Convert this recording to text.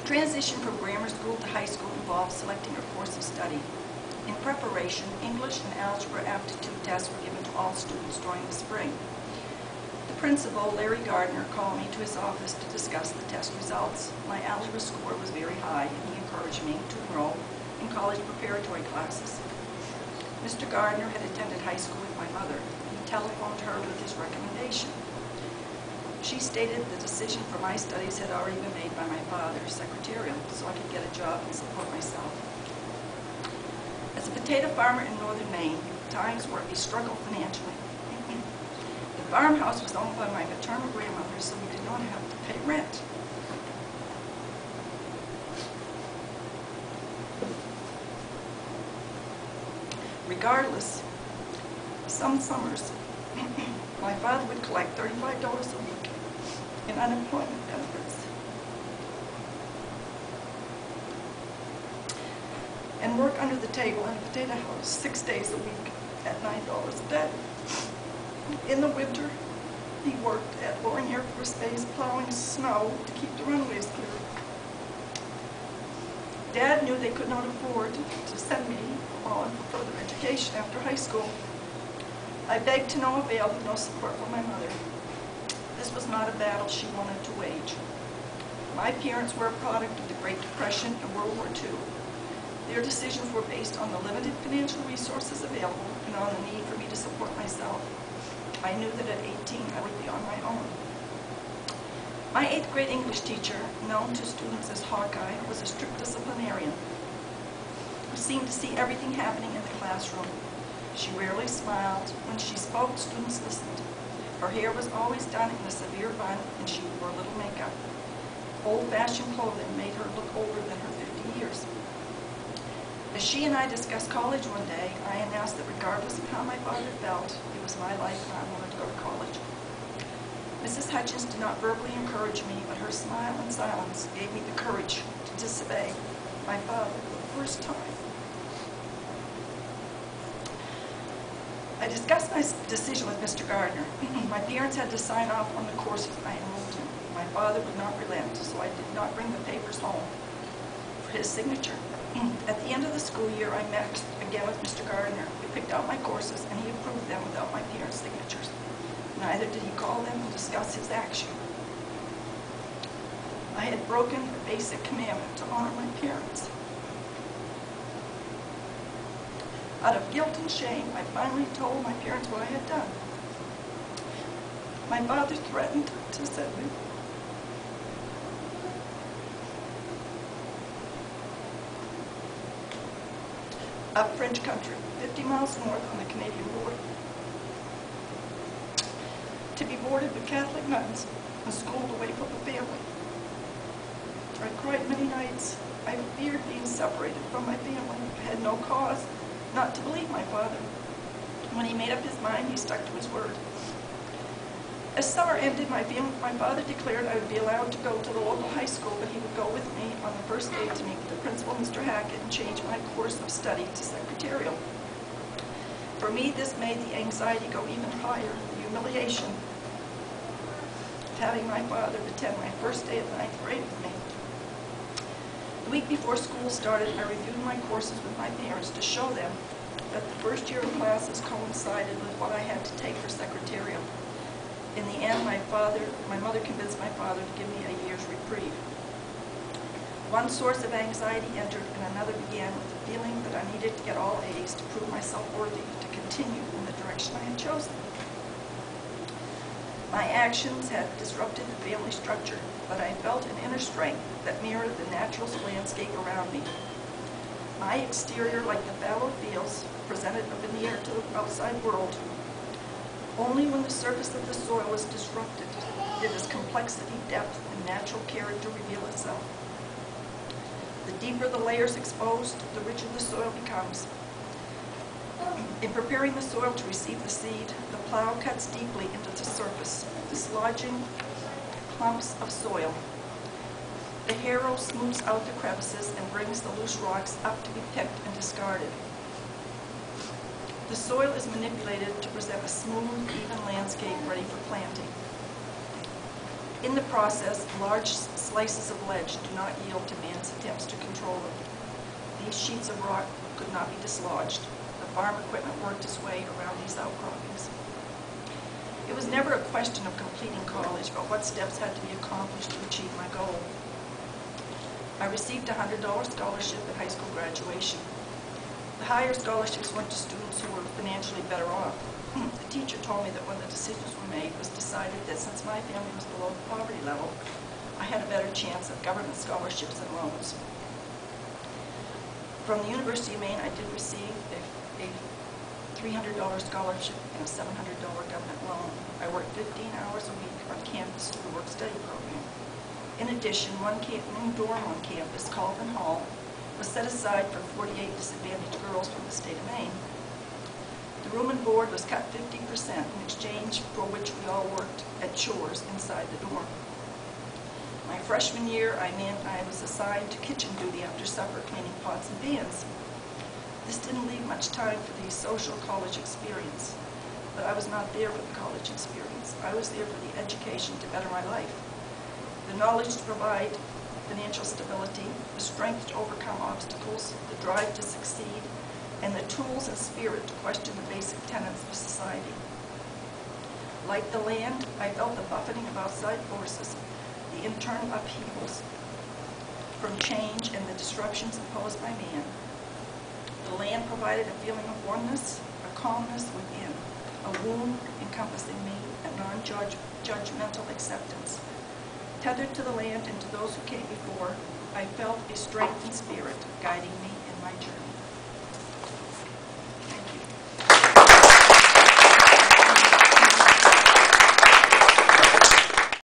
transition from grammar school to high school involved selecting a course of study. In preparation, English and algebra aptitude tests were given to all students during the spring. The principal, Larry Gardner, called me to his office to discuss the test results. My algebra score was very high, and he encouraged me to enroll in college preparatory classes. Mr. Gardner had attended high school with my mother. He telephoned her with his recommendation. She stated the decision for my studies had already been made by my father, secretarial, so I could get a job and support myself. As a potato farmer in northern Maine, times were a struggle financially. The farmhouse was owned by my maternal grandmother, so we did not have to pay rent. Regardless, some summers, my father would collect $35 a week in unemployment benefits and work under the table in a potato house 6 days a week at $9 a day. In the winter, he worked at Loring Air Force Base plowing snow to keep the runways clear. Dad knew they could not afford to send me on for further education after high school. I begged to no avail with no support from my mother. This was not a battle she wanted to wage. My parents were a product of the Great Depression and World War II. Their decisions were based on the limited financial resources available and on the need for me to support myself. I knew that at 18 I would be on my own. My 8th grade English teacher, known to students as Hawkeye, was a strict disciplinarian who seemed to see everything happening in the classroom. She rarely smiled. When she spoke, students listened. Her hair was always done in a severe bun, and she wore little makeup. Old-fashioned clothing made her look older than her 50 years. As she and I discussed college one day, I announced that regardless of how my father felt, it was my life and I wanted to go to college. Mrs. Hutchins did not verbally encourage me, but her smile and silence gave me the courage to disobey my father for the first time. I discussed my decision with Mr. Gardner. My parents had to sign off on the courses I enrolled in. My father would not relent, so I did not bring the papers home for his signature. At the end of the school year, I met again with Mr. Gardner. We picked out my courses, and he approved them without my parents' signatures. Neither did he call them and discuss his action. I had broken a basic commandment to honor my parents. Out of guilt and shame, I finally told my parents what I had done. My father threatened to send me up French country, 50 miles north on the Canadian border, to be boarded with Catholic nuns and schooled away from the family. I cried many nights. I feared being separated from my family. I had no cause not to believe my father. When he made up his mind, he stuck to his word. As summer ended, my father declared I would be allowed to go to the local high school, but he would go with me on the first day to meet with the principal, Mr. Hackett, and change my course of study to secretarial. For me, this made the anxiety go even higher, the humiliation of having my father attend my first day of 9th grade with me. The week before school started, I reviewed my courses with my parents to show them that the first year of classes coincided with what I had to take for secretarial. In the end, my mother convinced my father to give me a year's reprieve. One source of anxiety entered and another began with the feeling that I needed to get all A's to prove myself worthy to continue in the direction I had chosen. My actions had disrupted the family structure, but I felt an inner strength that mirrored the natural landscape around me. My exterior, like the fallow fields, presented a veneer to the outside world. Only when the surface of the soil is disrupted did its complexity, depth, and natural character reveal itself. The deeper the layers exposed, the richer the soil becomes. In preparing the soil to receive the seed, the plow cuts deeply into the surface, dislodging clumps of soil. The harrow smooths out the crevices and brings the loose rocks up to be picked and discarded. The soil is manipulated to present a smooth, even landscape ready for planting. In the process, large slices of ledge do not yield to man's attempts to control them. These sheets of rock could not be dislodged. The farm equipment worked its way around these outcroppings. It was never a question of completing college, but what steps had to be accomplished to achieve my goal. I received a $100 scholarship at high school graduation. The higher scholarships went to students who were financially better off. The teacher told me that when the decisions were made, it was decided that since my family was below the poverty level, I had a better chance of government scholarships and loans. From the University of Maine, I did receive a $300 scholarship and a $700 government loan. I worked 15 hours a week on campus through the work-study program. In addition, one dorm on campus, Calvin Hall, was set aside for 48 disadvantaged girls from the state of Maine. The room and board was cut 50% in exchange for which we all worked at chores inside the dorm. My freshman year, I was assigned to kitchen duty after supper, cleaning pots and pans. This didn't leave much time for the social college experience, but I was not there for the college experience. I was there for the education to better my life, the knowledge to provide financial stability, the strength to overcome obstacles, the drive to succeed, and the tools and spirit to question the basic tenets of society. Like the land, I felt the buffeting of outside forces, the internal upheavals from change and the disruptions imposed by man. The land provided a feeling of oneness, a calmness within, a womb encompassing me, a non-judgmental acceptance. Tethered to the land and to those who came before, I felt a strength and spirit guiding me in my journey.